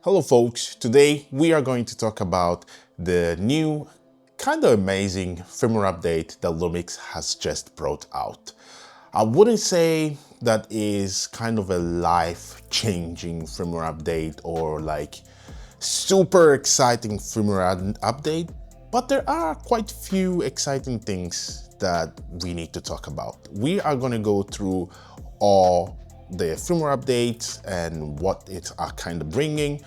Hello folks, today we are going to talk about the new kind of amazing firmware update that Lumix has just brought out. I wouldn't say that is kind of a life-changing firmware update or like super exciting firmware update, but there are quite few exciting things that we need to talk about. We are going to go through all the firmware updates and what it's kind of bringing,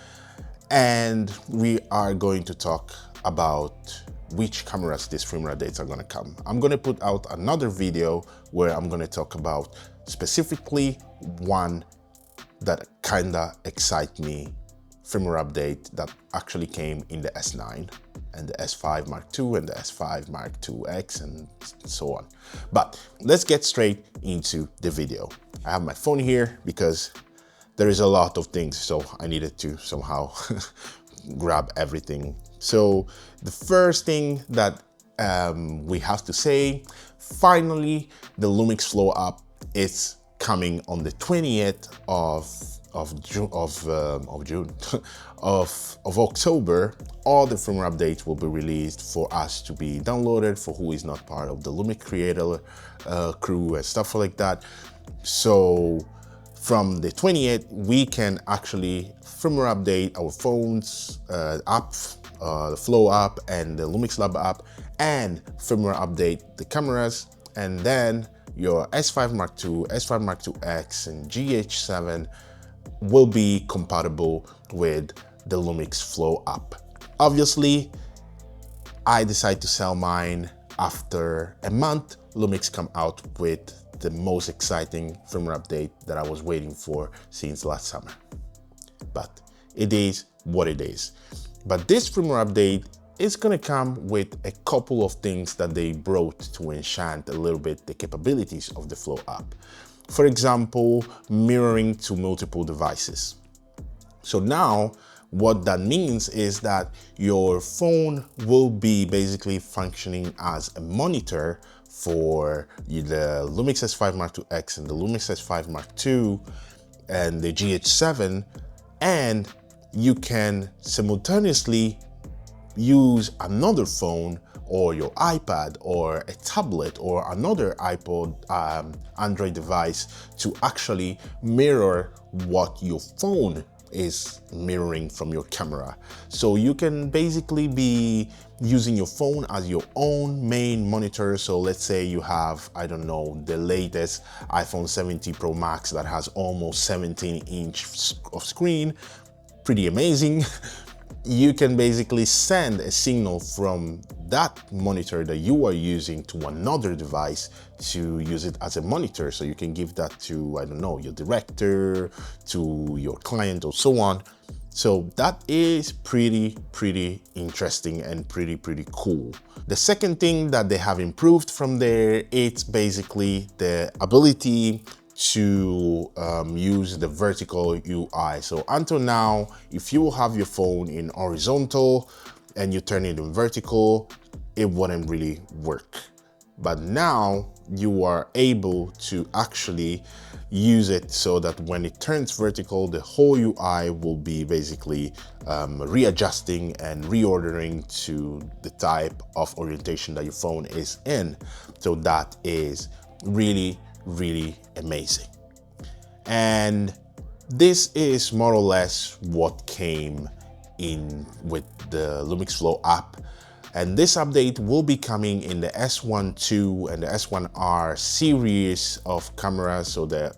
and we are going to talk about which cameras these firmware updates are going to come. I'm going to put out another video where I'm going to talk about specifically one that kind of excites me, firmware update that actually came in the S9 and the S5 Mark II and the S5 Mark IIX and so on. But let's get straight into the video. I have my phone here because there is a lot of things, so I needed to somehow grab everything. So the first thing that we have to say, finally, the Lumix Flow app is coming on the 20th of October. All the firmware updates will be released for us to be downloaded for who is not part of the Lumix creator crew and stuff like that. So from the 28th, we can actually firmware update our phones, app, the Flow app and the Lumix Lab app, and firmware update the cameras, and then your S5 Mark II, S5 Mark IIX, and GH7 will be compatible with the Lumix Flow app. Obviously, I decided to sell mine after a month. Lumix come out with the most exciting firmware update that I was waiting for since last summer. But it is what it is. But this firmware update is going to come with a couple of things that they brought to enhance a little bit the capabilities of the Flow app. For example, mirroring to multiple devices. So now what that means is that your phone will be basically functioning as a monitor for the Lumix S5 Mark IIX and the Lumix S5 Mark II and the GH7, and you can simultaneously use another phone or your iPad or a tablet or another iPod, Android device to actually mirror what your phone is mirroring from your camera. So you can basically be using your phone as your own main monitor. So let's say you have, I don't know, the latest iPhone 17 Pro Max that has almost 17-inch of screen, pretty amazing. You can basically send a signal from that monitor that you are using to another device to use it as a monitor. So you can give that to, I don't know, your director, to your client or so on. So that is pretty interesting and pretty cool. The second thing that they have improved from there, it's basically the ability to use the vertical UI. So until now, if you have your phone in horizontal and you turn it in vertical, it wouldn't really work. But now you are able to actually use it so that when it turns vertical, the whole UI will be basically readjusting and reordering to the type of orientation that your phone is in. So that is really amazing. And this is more or less what came in with the Lumix Flow app. And this update will be coming in the S1II and the S1R series of cameras. So the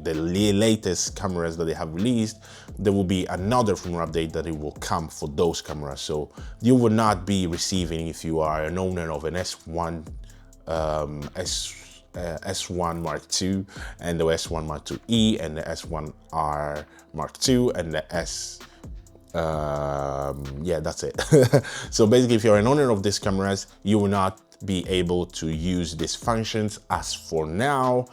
latest cameras that they have released, there will be another firmware update that it will come for those cameras. So you will not be receiving, if you are an owner of an S1 Mark II and the S1 Mark IIe and the S1R Mark II and the yeah, that's it. So basically, if you're an owner of these cameras, you will not be able to use these functions as for now,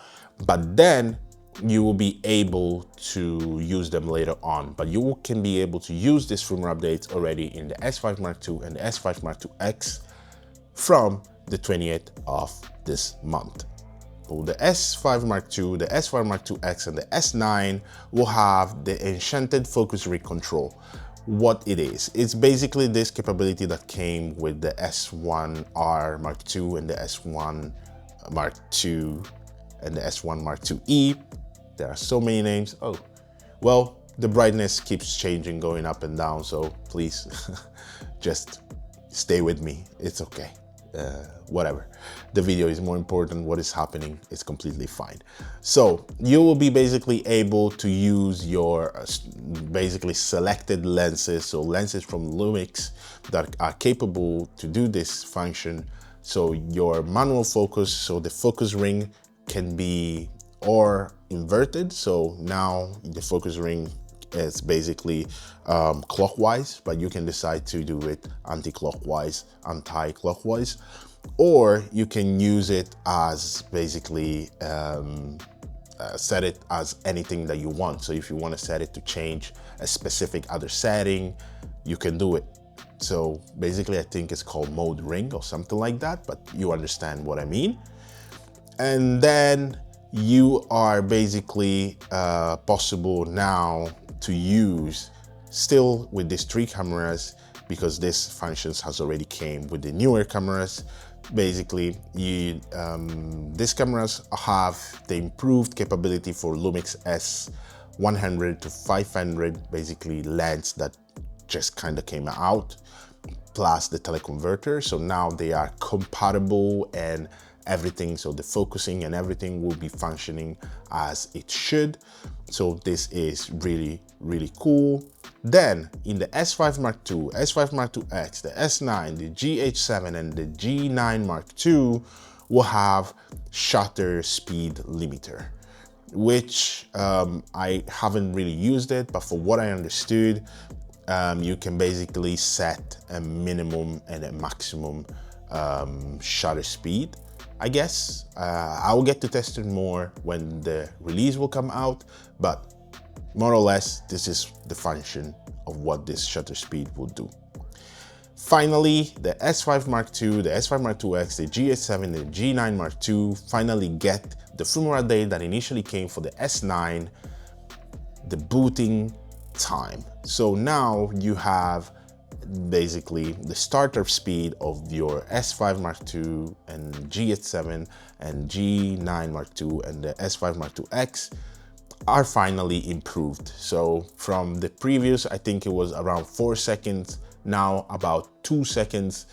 but then you will be able to use them later on. But you can be able to use these firmware updates already in the S5 Mark II and the S5 Mark IIX from the 20th of this month. So the S5 Mark II, the S5 Mark IIX, and the S9 will have the enchanted focus rig control. what it is. It's basically this capability that came with the S1R Mark II and the S1 Mark II and the S1 Mark II-E. There are so many names. Oh, well, the brightness keeps changing, going up and down, so please just stay with me. It's okay. Whatever. The video is more important. What is happening is completely fine. So you will be basically able to use your basically selected lenses, so lenses from Lumix that are capable to do this function. So your manual focus, so the focus ring can be or inverted. So now the focus ring is basically clockwise, but you can decide to do it anti-clockwise, anti-clockwise, or you can use it as basically set it as anything that you want. So if you want to set it to change a specific other setting, you can do it. So basically I think it's called mode ring or something like that, but you understand what I mean. And then you are basically possible now to use still with these 3 cameras, because this functions has already came with the newer cameras. Basically these cameras have the improved capability for Lumix S100 to 500 basically lens that just kind of came out, plus the teleconverter. So now they are compatible and everything, so the focusing and everything will be functioning as it should. So this is really, really cool. Then in the S5 Mark II, S5 Mark IIX, the S9, the GH7 and the G9 Mark II will have shutter speed limiter, which I haven't really used it, but for what I understood, you can basically set a minimum and a maximum shutter speed. I guess I will get to test it more when the release will come out, but more or less this is the function of what this shutter speed will do. Finally, the S5 Mark II, the S5 Mark IIX, the GH7, the G9 Mark II finally get the firmware update that initially came for the S9, the booting time. So now you have basically the startup speed of your S5 Mark II and GH7 and G9 Mark II and the S5 Mark IIX are finally improved. So from the previous, I think it was around 4 seconds, now about 2 seconds,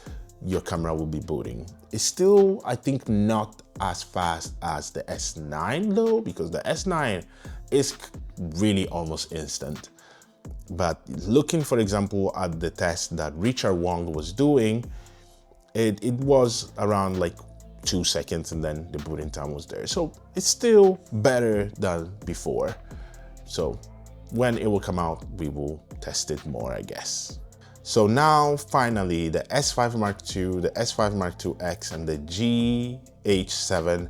your camera will be booting. It's still, I think, not as fast as the S9 though, because the S9 is really almost instant. But looking, for example, at the test that Richard Wong was doing, it was around like 2 seconds and then the booting time was there. So it's still better than before. So when it will come out, we will test it more, I guess. So now finally the S5 Mark II, the S5 Mark IIX and the GH7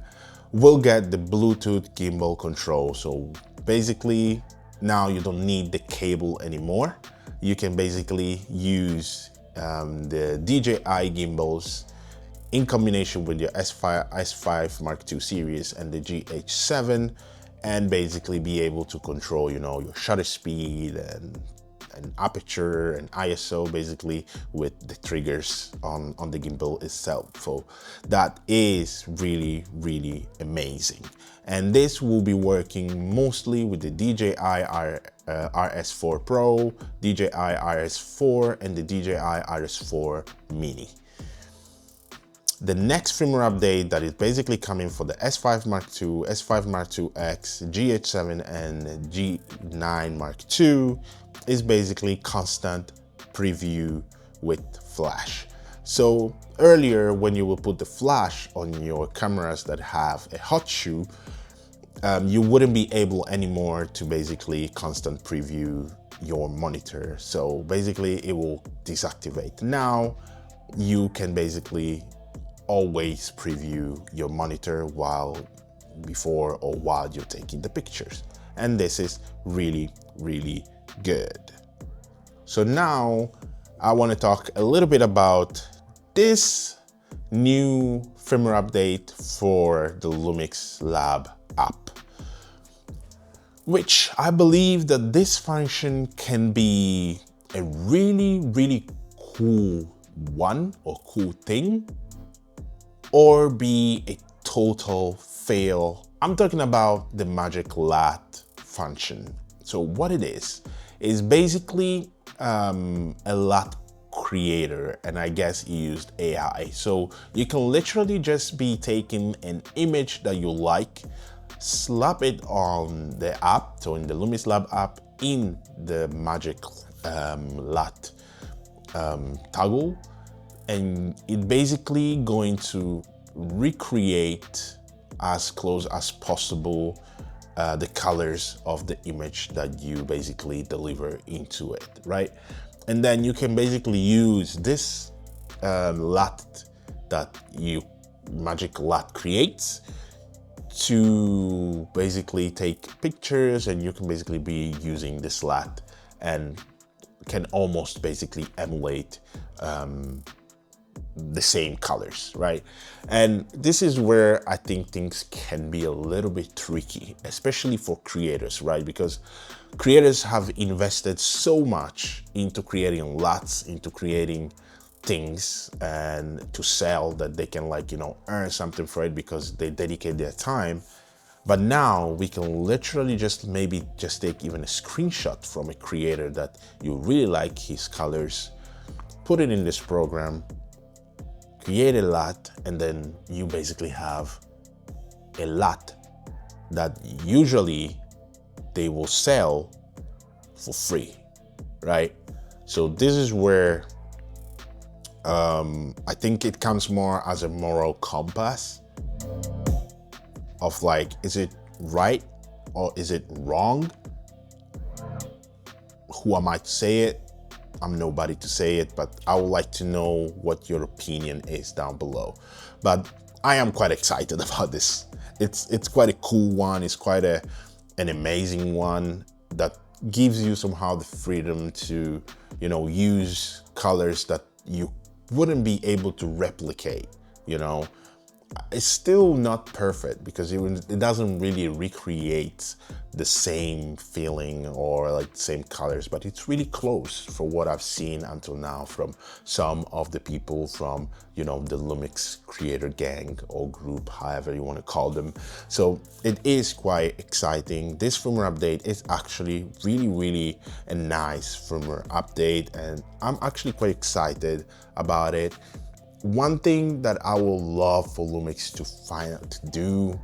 will get the Bluetooth gimbal control. So basically now you don't need the cable anymore. You can basically use the DJI gimbals in combination with your S5 Mark II series and the GH7 and basically be able to control, you know, your shutter speed and aperture and ISO basically with the triggers on the gimbal itself. So that is really, really amazing. And this will be working mostly with the DJI RS4 Pro, DJI RS4 and the DJI RS4 Mini. The next firmware update that is basically coming for the S5 Mark II, S5 Mark IIX, GH7 and G9 Mark II is basically constant preview with flash. So earlier when you will put the flash on your cameras that have a hot shoe, you wouldn't be able anymore to basically constant preview your monitor. So basically it will deactivate. Now you can basically always preview your monitor before or while you're taking the pictures. And this is really, really good. So now I want to talk a little bit about this new firmware update for the Lumix Lab app, which I believe that this function can be a really cool one or cool thing, or be a total fail. I'm talking about the magic LUT function. So what it is basically a LUT creator, and I guess he used AI. So you can literally just be taking an image that you like, slap it on the app, so in the Lumix Lab app, in the magic LUT toggle, and it basically going to recreate as close as possible the colors of the image that you basically deliver into it, right? And then you can basically use this LUT that magic LUT creates to basically take pictures, and you can basically be using this LUT and can almost basically emulate the same colors, right? And this is where I think things can be a little bit tricky, especially for creators, right? Because creators have invested so much into creating LUTs, into creating things and to sell, that they can, like, you know, earn something for it because they dedicate their time. But now we can literally just maybe just take even a screenshot from a creator that you really like his colors, put it in this program, create a LUT, and then you basically have a LUT that usually they will sell for free, right? So this is where I think it comes more as a moral compass of, like, is it right or is it wrong? Who am I to say it? I'm nobody to say it, but I would like to know what your opinion is down below. But I am quite excited about this. It's quite a cool one. It's quite an amazing one that gives you somehow the freedom to, you know, use colors that you wouldn't be able to replicate, you know. It's still not perfect because it doesn't really recreate the same feeling or like the same colors, but it's really close for what I've seen until now from some of the people from, you know, the Lumix creator gang or group, however you want to call them. So it is quite exciting. This firmware update is actually really a nice firmware update, and I'm actually quite excited about it. One thing that I would love for Lumix to do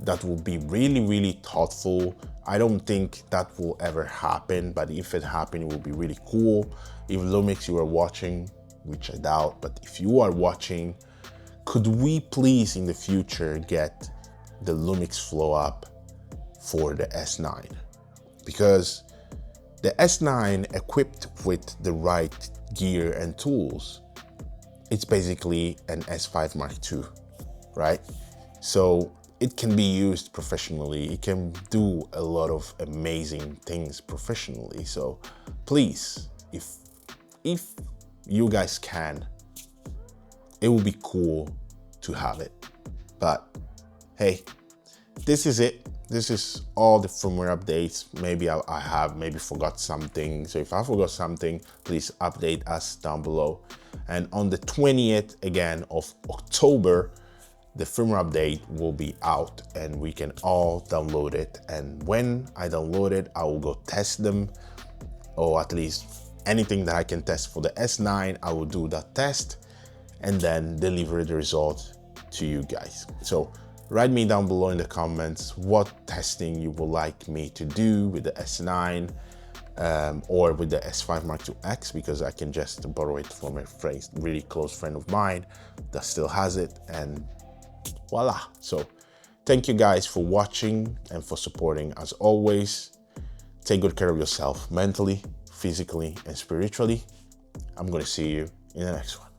that will be really thoughtful, I don't think that will ever happen, but if it happened, it would be really cool. If Lumix, you are watching, which I doubt, but if you are watching, could we please in the future get the Lumix Flow up for the S9? Because the S9 equipped with the right gear and tools, it's basically an S5 II, right? So it can be used professionally. It can do a lot of amazing things professionally. So please, if you guys can, it would be cool to have it. But hey, this is it. This is all the firmware updates. Maybe I have maybe forgot something. So if I forgot something, please update us down below. And on the 20th again of October, the firmware update will be out and we can all download it. And when I download it, I will go test them, or at least anything that I can test for the S9, I will do that test and then deliver the result to you guys. So write me down below in the comments what testing you would like me to do with the S9 or with the S5IIX, because I can just borrow it from a friend, really close friend of mine that still has it, and voila. So thank you guys for watching and for supporting. As always, take good care of yourself mentally, physically, and spiritually. I'm going to see you in the next one.